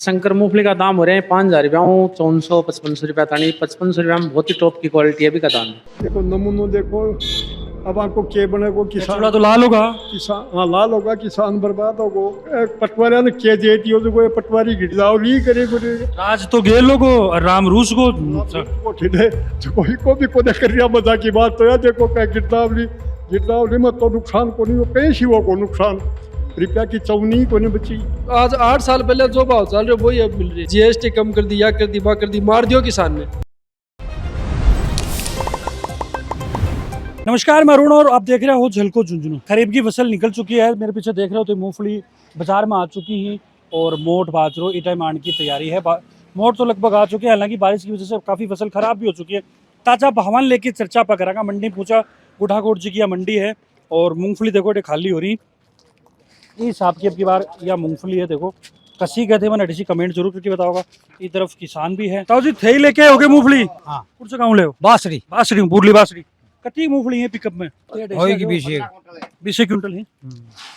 शंकर मूंगफली का दाम हो रहे हैं 5,000 रुपया, 400-55 रुपया तानी। 55 रुपया में बहुत ही टॉप की क्वालिटी है, अभी का दाम। देखो नमूनो देखो। अब आपको के बने को चूड़ा किसान तो लाल होगा। किसान हाँ लाल होगा, किसान बर्बाद होगो। पटवारी ने के जेती हो तो पटवारी गिरजाव नहीं करे करे राज तो गेलो को और राम रूस को। को ठिले जो कोई को भी को कर रिया मजा की बात तो है। देखो क्या गिरदावली में तो नुकसान को नहीं, कहीं शिवों को नुकसान, रुपया की चौनी को नहीं बची। आज 8 साल पहले जो भाव चल रहे वही अब मिल रही है। जीएसटी कम कर दी, या कर दी, बा कर दी, मार दियो किसान ने। नमस्कार, मैं अरुण और आप देख रहे हो झलको झुंझुनू। खरीफ की फसल निकल चुकी है। मेरे पीछे देख रहे हो तो मूंगफली बाजार में आ चुकी है और मोट बाजरो ई टाइम आने की तैयारी है। मोट तो लगभग आ चुके हैं, हालांकि बारिश की वजह से काफ़ी फसल खराब भी हो चुकी है। ताज़ा भावान लेके चर्चा पकड़ा मंडी पूछा गुठाकोट जी की यह मंडी है और मूंगफली देखो ये खाली हो रही इस हिसाब की अब की बार यह मूंगफली है। देखो कसी गए थे, मैंने डी कमेंट जरूर करके बताओगा। इस तरफ किसान भी है। ताऊ जी थे ही लेके आओगे मूंगफली? हाँ। कौन सा गाँव ले बासरी बासड़ी पूर्ली बासड़ी कती मूंगफली है पिकअप में? होएगी 20 क्विंटल है।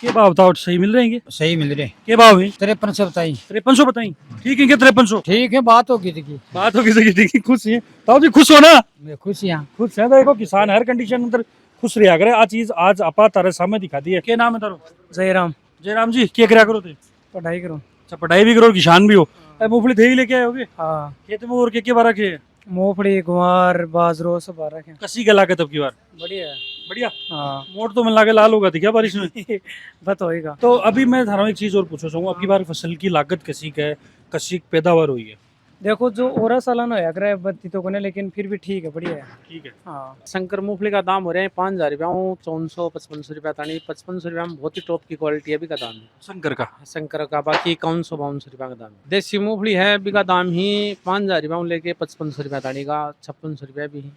के भाव बताओ, सही मिल रहे हैं? सही मिल रहे। के भाव है? 53 से बताई। 5300 बताई। ठीक है, 5300 ठीक है, बात होगी देखिए। बात हो किसी की। ठीक है, खुश है ताऊ जी? खुश हो ना? मैं खुश यहाँ खुश है। देखो किसान हर कंडीशन अंदर खुश रहा करे। आ चीज आज आपा तारे सामने दिखा दी है। क्या नाम है तारो? जयराम। जयराम जी, क्या करा करो थे? पढ़ाई करो। अच्छा, पढ़ाई भी करो, किसान भी हो। मूंगफली थे ही लेके आए होगे हाँ, खेत में? और क्या बारह के मूंगफली, गुआर, बाजरो सब आ रखे हैं। कसी गला के तब की बार बढ़िया है। बढ़िया। हाँ मोट तो मिला के लाल होगा थी क्या बारिश में? बत होएगा। तो अभी मैं थारा एक चीज और पूछना चाहूंगा, आपकी बार फसल की लागत कसी है, कसी पैदावार हुई है? देखो जो और सालाना होया करे बत्ती तो कोने, लेकिन फिर भी ठीक है, बढ़िया है। ठीक है। हाँ शंकर मूंगफली का दाम हो रहे हैं 5,000 रुपया, 400-55 रुपया तानी। 55 रुपया में बहुत ही टॉप की क्वालिटी है, अभी का दाम है शंकर का। शंकर का। बाकी 51-52 रुपया का दाम है। देसी मूंगफली है, अभी का दाम ही 5,000 रुपया लेके 55 रुपया तानी का। 56 रुपया भी है।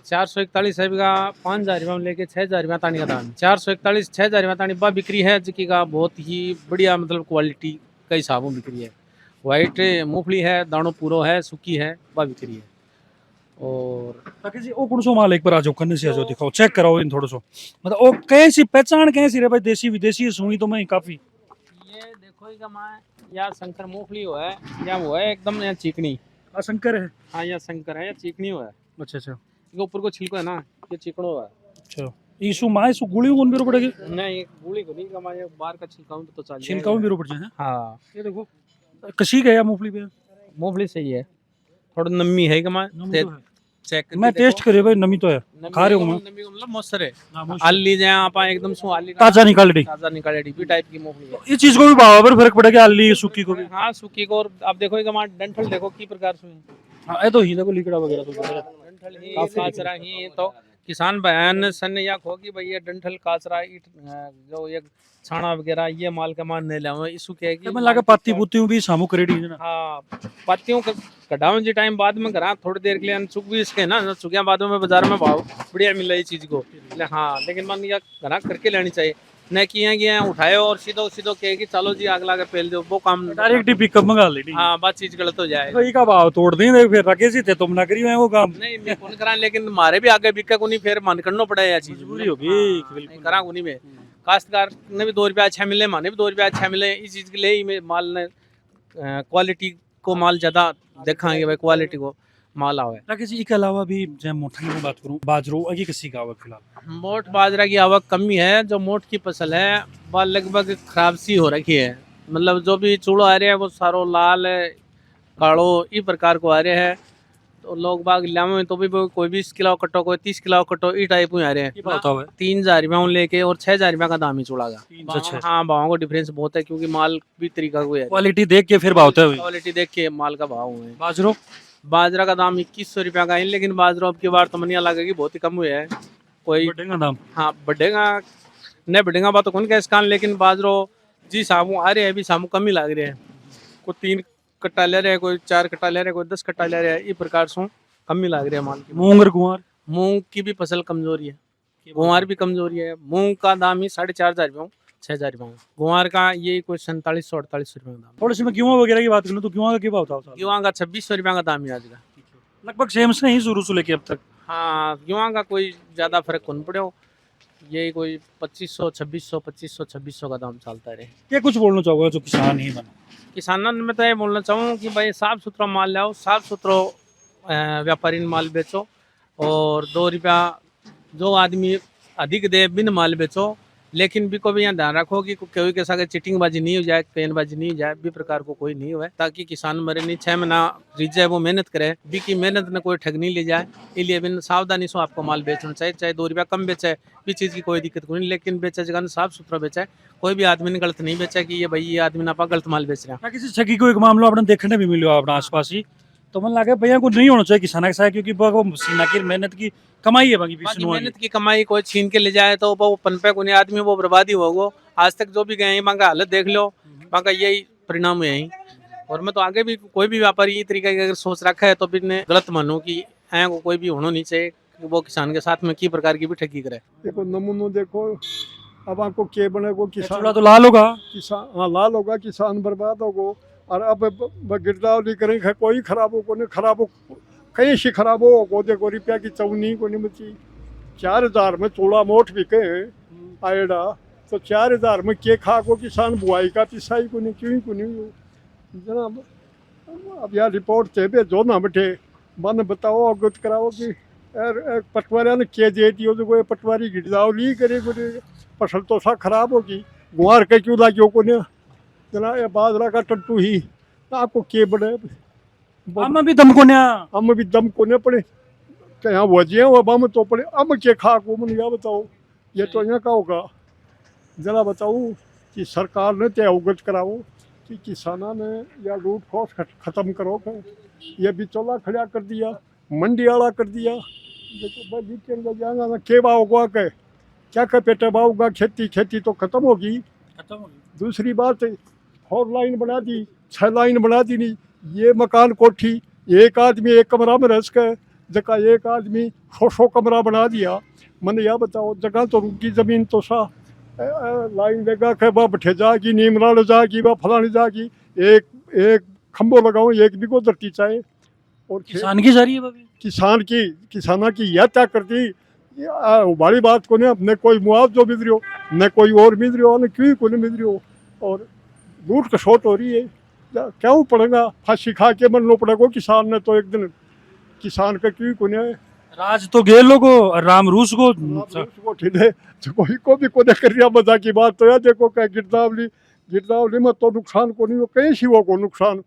441 है, अभी का 5,000 रुपया लेके 6,000 रुपया तानी का दाम है। 441 6,000 रुपया तानी बा बिक्री है, जिकी का बहुत ही बढ़िया, मतलब क्वालिटी के हिसाब में बिक्री है। वाइट मूंगफली है, दाणो पूरो है, सूखी है, बा बिक्री है। और ताकि जी ओ कौन सो माल एक बार आ जाओ, कन्ने से आ जाओ, दिखाओ, चेक कराओ इन थोड़ा सो। मतलब ओ कैसी पहचान कैसी रे भाई, देसी विदेशी सुनी तो मैं काफी। ये देखो ही कमा यार, शंकर मूंगफली हो है या वो है एकदम या चिकनी। आ शंकर है। हाँ, या शंकर है या चिकनी हो है। अच्छा अच्छा इसके ऊपर को छिलको है ना, ये चिकनो है। अच्छा। ईसु माय सु गुड़ी कौन बिरो पड़ेगी? नहीं, गोली को नहीं कमा, ये बाहर का छिलकाऊं तो चल छिलका में बिरो पड़ जाए। हाँ, ये देखो कसी गया मूंगफली पे। मूंगफली सही है, थोड़ा नमी है कमा। नमी तो है। चेक मैं टेस्ट करे भाई, नमी तो है, खा रहे हूं मैं। नमी मतलब मौसर है। हाँ, मुझे- आली जाए आप एकदम सु आली ताजा निकाल डी। ताजा निकाले डीपी टाइप की मूंगफली है। ये चीज को भी भाव पर फर्क पड़ेगा, आली सूखी को भी। हाँ, सूखी को। और आप देखो ही कमा डंठल देखो की प्रकार से। हाँ, ये तो ही देखो लिकड़ा वगैरह तो डंठल ही काचरा ही तो किसान बयान सन या खो कि भाई ये डंठल काचरा ईट जो ये छाना वगैरह ये माल का मान नहीं लाओ इसु क्या है कि मैं लगा पत्ती पुत्ती भी सामू करेडी है ना। हाँ, पत्तियों का कटाव जी टाइम बाद में करा थोड़ी देर के लिए चुक भी इसके ना, चुकिया बाद में बाजार में भाव बढ़िया मिल रही चीज को। हाँ, लेकिन मान लिया घरा करके लेनी चाहिए, न किया उठाए और सीधो सीधो कहे कि चलो जी आग लगा पेल दो, वो काम डायरेक्ट ही पिकअप मंगा लेडी। हाँ, बात चीज गलत हो जाए। भाई का भाव तोड़ दें फिर रखे सी थे तुम ना करी वो काम। नहीं, मैं कौन करा, लेकिन मारे भी आगे बिका को नहीं, फिर मन करना पड़ा यह चीज मजबूरी होगी। बिल्कुल करा को नहीं में। काश्तकार ने भी 2 रुपया अच्छा मिले, माने भी 2 रुपया अच्छा मिले, इस चीज के लिए ही माल ने क्वालिटी को माल ज्यादा देखांगे भाई, क्वालिटी को माल आवे। ताकि जी इसके अलावा भी जब मोटा की बात करूं, बाजरो अगी किसी का आवक फिलहाल? मोट बाजरा की आवक कमी है। जो मोट की फसल है वह लगभग खराब सी हो रखी है। मतलब जो भी चूड़ो आ रहे हैं वो सारो लाल कालो इस प्रकार को आ रहे हैं। तो लोग बाग लावे तो भी कोई 20 किलो कटो, कोई 30 किलो कटो, ई टाइप में आ रहे ये बताओ है। हैं। 3,000 रुपया लेके और 6,000 रुपया का दाम ही चूड़ा का। 3 से 6 हाँ, भावों को डिफरेंस बहुत है, क्योंकि माल भी तरीका को है। क्वालिटी देख के फिर भाव होता है। क्वालिटी देख के माल का भाव हुए। बाजरो बाजरा का दाम 2100 रुपया का है, लेकिन बाजरा अब की बार तो मनिया लगेगी बहुत ही कम हुए है। कोई बढ़ेगा दाम। हाँ, बढ़ेगा नहीं बढ़ेगा बात तो कौन का इसकान, लेकिन बाजरो जी सामू आ रहे हैं, अभी सामू कम ही लग रहे हैं। कोई 3 कट्टा ले रहे हैं, कोई 4 कट्टा ले रहे हैं, कोई 10 कट्टा ले रहे हैं, इस प्रकार से कम ही लग रहे हैं माल की। मूंग और गुआर? मूंग की भी फसल कमजोरी है, गुआर भी कमजोरी है। मूंग का दाम ही 4,500 रुपया, 6,000 रुपया। गुआर का ये कोई 4700-4800 रुपया का दाम। थोड़ी सी मैं गेहूं वगैरह की बात करूं तो गेहूं का क्या भाव था? गेहूँ का 2600 रुपया का दाम है आज का। लगभग सेम से ही शुरू से लेके अब तक। हाँ, गेहूँ का कोई ज्यादा फर्क कौन पड़े। यही कोई 2500 2600 2500 2600 का दाम चलता रहे। क्या कुछ बोलना चाहोगे जो किसान ही बना? किसानों में तो ये बोलना चाहूँ कि भाई साफ सुथरा माल लाओ, साफ सुथरा व्यापारी ने माल बेचो, और 2 रुपया जो आदमी अधिक दे बिन माल बेचो। लेकिन भी को भी यहाँ ध्यान रखो कि कोई के साथ चिटिंगबाजी नहीं हो जाए, पेनबाजी नहीं हो जाए, भी प्रकार को कोई नहीं हुए, ताकि किसान मरे नहीं। 6 महीना रीत जाए वो मेहनत करे, भी की मेहनत में कोई ठग नहीं ले जाए। इसलिए बिन सावधानी से आपको माल बेचना चाहिए, चाहे 2 रुपया कम बेचे, भी चीज़ की कोई दिक्कत नहीं, लेकिन बेचे जगह साफ सुथरा बेचा। कोई भी आदमी ने गलत नहीं बेचा कि ये भाई ये आदमी ना गलत माल बेच रहा है। क्या किसी ठगी को एक मामला आपने देखने भी मिलो अपना आसपास ही, तो मन लगे भैया को नहीं होना चाहिए किसान के साथ, क्योंकि वो सीना की मेहनत की कमाई है बाकी बाकी मेहनत की कमाई कोई छीन के ले जाए तो वो पनपे को नहीं आदमी, वो बर्बादी होगो। आज तक जो भी गए वहाँ का हालत देख लो, वहाँ का यही परिणाम है यही। और मैं तो आगे भी कोई भी व्यापारी ये तरीके की अगर सोच रखा है तो भी ने गलत मानूं कि ऐ को कोई भी होना नहीं चाहिए कि वो किसान के साथ में की प्रकार की भी ठगी करे। देखो नमूनो देखो, अब आपको के बने को किसान थोड़ा तो लाल होगा, किसान हाँ लाल होगा, किसान बर्बाद होगो। और अब गिरदावरी करें कोई खराब हो को नहीं, खराब हो कहीं से खराब हो। देखो रुपया की चौनी को नहीं बची। 4000 में चूड़ा मोट बिके आएड़ा, तो 4000 में के खा को किसान बुआई का पिसाई को नहीं, क्यों को नहीं जनाब। अब यार रिपोर्ट थे भेजो ना बैठे, मन बताओ अवगत कराओ कि यार पटवारिया ने के दे दियो, तो कोई पटवारी गिरदावली करे फसल तो सा खराब होगी। गुआर के क्यों लागियो को नहीं जना, ये बाजरा का टट्टू ही आपको के बड़े हम भी दम को न्या, हम भी दम को नहीं पड़े क्या वजिए वो बम तो पड़े। अब के खा को मन या बताओ, ये तो यहाँ का होगा। जरा बताओ कि सरकार ने ते अवगत कराओ कि किसाना ने या लूट खोस खत्म करो के ये बिचौला खड़ा कर दिया, मंडी वाला कर दिया। देखो भाई वीकेंड जाएगा ना के होगा के क्या के पेटे बाऊगा, खेती तो खत्म होगी। दूसरी बात 4 लाइन बना दी, 6 लाइन बना दी नहीं। ये मकान कोठी एक आदमी एक कमरा में रह सके, जगह एक आदमी 100 कमरा बना दिया। मैंने यह बताओ जगह तो रुकी जमीन तो सा लाइन लगा के वह बैठे जाएगी, नीमराल जाएगी, वह फलानी जाएगी। एक खम्बो लगाओ, एक भी को धरती चाहे। और किसान की जारी है बाबी, किसाना की यह तय कर दी बड़ी बात को नहीं, न कोई मुआवजो मिल रही हो, न कोई और मिल रही हो, न क्यों को नहीं मिल रही हो। और लूट खसोट हो रही है, क्यों पड़ेगा फांसी खा के मन लो पड़ेगा किसान ने। तो एक दिन किसान का क्यों को नहीं राज तो गे लोगो राम रूस को ठीक है, कोई को भी को कर रहा। मजा की बात तो यार देखो क्या गिरदावली में तो नुकसान को नहीं हो, कहीं सी वो को नुकसान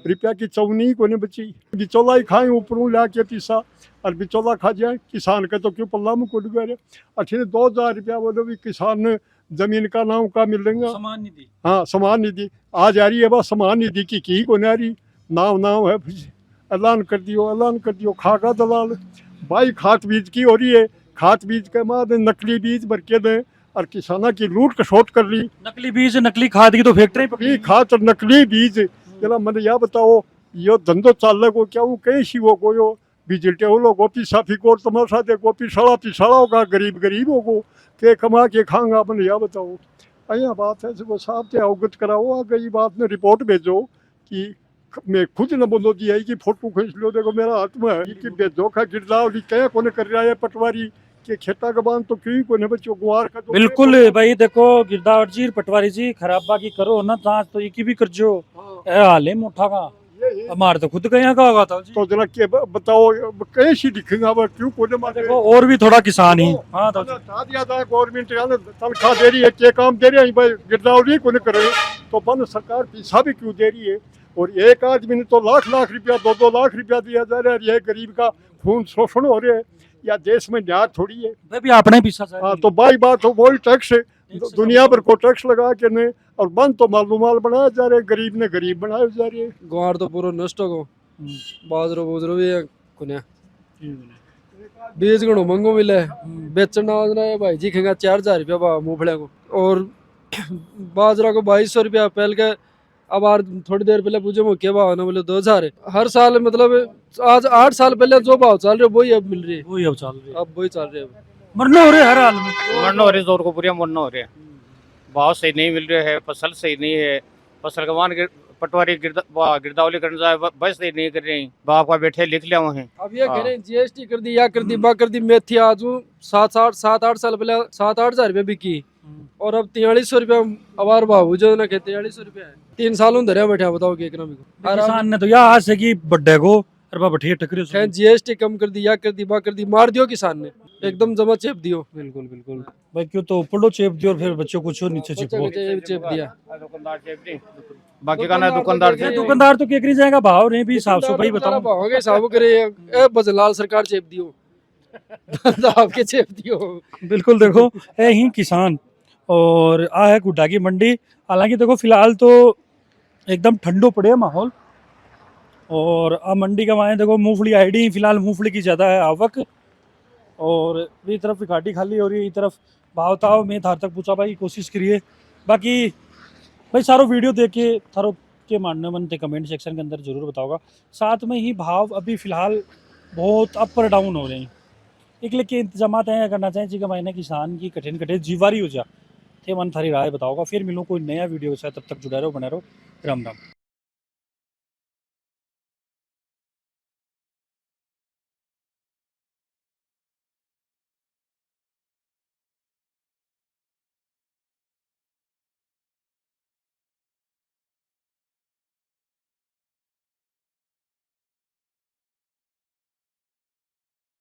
रुपया की चौनी को नहीं बची। बिचौला ही खाए ऊपरों ला के पीसा, और बिचौला खा जाए किसान के तो क्यों पल्ला में कुट गए। अच्छे 2000 रुपया बोलो भी किसान ने जमीन का नाम का मिलेगा, समान निधि। हाँ समान निधि आ जा रही है, बस समान निधि की को नहीं आ रही। नाम है ऐलान कर दियो खागा दलाल भाई। खाद बीज की हो रही है, खाद बीज के बाद नकली बीज भर के दें और किसाना की लूट खसोट कर ली। नकली बीज नकली खाद की तो फैक्ट्री नकली खाद और नकली बीज जरा मैंने यह बताओ यो धंधो चाल को क्या कहीं सी वो को बिजटे हो लो गोपी साफी को तमाशा दे गोपी पिसाड़ा होगा, गरीब होगो के कमा के खाऊंगा। मैंने यह बताओ अया बात है वो साहब से अवगत कराओ। आगे ये बात में रिपोर्ट भेजो कि मैं खुद न बोलो दिया है कि फोटो खींच लो, देखो मेरा हाथ में है कि भेजो का गिरदावली क्या कौन कर रहा है पटवारी के खेता का बांध तो क्यों को नहीं बच्चों गुआर का तो बिल्कुल भाई। देखो गिरदावर जी पटवारी जी खराब बाकी करो ना जांच तो एक भी कर जो हाल है मोटा का हमारे तो खुद कहीं का होगा था जी। तो जरा के बताओ कहीं सी दिखेगा वो क्यों को नहीं मारे। देखो और भी थोड़ा किसान ही हाँ तो दिया था गवर्नमेंट तनख्वाह दे रही है, के काम दे रही है भाई गिरदावरी को नहीं कर रहे तो बंद सरकार पैसा भी क्यों दे रही है। और एक आदमी ने तो लाख रुपया 2 लाख रुपया दिया जा रहा है। यह गरीब का खून शोषण हो रहा है, या देश में न्याय थोड़ी है भी आपने पीछा हाँ। तो बाई बात हो वही टैक्स दुनिया भर को टैक्स लगा के ने और बंद तो मालूमाल बनाया जा रहे, गरीब ने गरीब बनाए जा रहे। गुआर तो पूरा नष्ट हो बाजरो भी है कुन्या बीज घणो महंगो मिले बेचना है भाई जी खेगा 4000 रुपया मूंगफलिया को। और बाजरा को 2200 रुपया पहल के अब यार थोड़ी देर पहले पूछे वो क्या भाव ना बोले 2000 है। हर साल मतलब आज 8 साल पहले जो भाव चल रहे वही अब मिल रही है, वही अब चल रही है, अब वही चल रही है। मरना हो रहे हर हाल में मरना हो रही जोर को पूरी मरना हो रही है। भाव सही नहीं मिल रहे है, फसल सही नहीं है, फसल का मान के पटवारी गिरदावली करने जाए बस नहीं कर रही, बाप का बैठे लिख लिया वहीं। अब ये हाँ। कह रहे हैं जीएसटी कर दी, या कर दी, बा कर दी। मेथी आज 7-8 साल पहले 7-8 हजार रुपये बिकी, और अब 4300 रुपया अवार भाव जो ना कहते 4300 रुपया है। 3 सालों धरे बैठा, बताओ कि इकोनॉमी को किसान ने तो यह आज से कि बड्डे को अरबा बैठे टकरे खैर जीएसटी कम कर दी, या कर दी, बा कर दी, मार दियो किसान ने, एकदम जमा चेप दियो। बिल्कुल बिल्कुल भाई, क्यों तो ऊपर चेप दियो और फिर बच्चों को छो नीचे बच्चे चिपको। को चेप दिया। दुकानदार चेप दी, बाकी का ना दुकानदार दुकानदार चेप दी। दुकानदार तो क्या करी जाएगा, भाव नहीं भी साफ सफाई बताओ। भाव के साहब करे ए बजलाल सरकार चेप दियो, आपके चेप दियो। बिल्कुल देखो है ही किसान और आ है गुड्डा की मंडी। हालांकि देखो फिलहाल तो एकदम ठंडो पड़े है माहौल, और अब मंडी का माने देखो मूंगफली आईडी, फिलहाल मूंगफली की ज़्यादा है आवक, और ये तरफ गाड़ी खाली हो रही है, ये तरफ भाव ताव में थार तक पूछा भाई कोशिश करिए। बाकी भाई सारो वीडियो देख के थारो के मानने मनते कमेंट सेक्शन के अंदर जरूर बताओगा। साथ में ही भाव अभी फ़िलहाल बहुत अप और डाउन हो रहे हैं, इसलिए के इंतजाम तय करना चाहिए जी का मायने किसान की कठिन जीवारी हो जा थे मन थारी राय बताओगा। फिर मिलूँ कोई नया वीडियो के साथ, तब तक जुड़ा रहो, बने रहो। राम राम।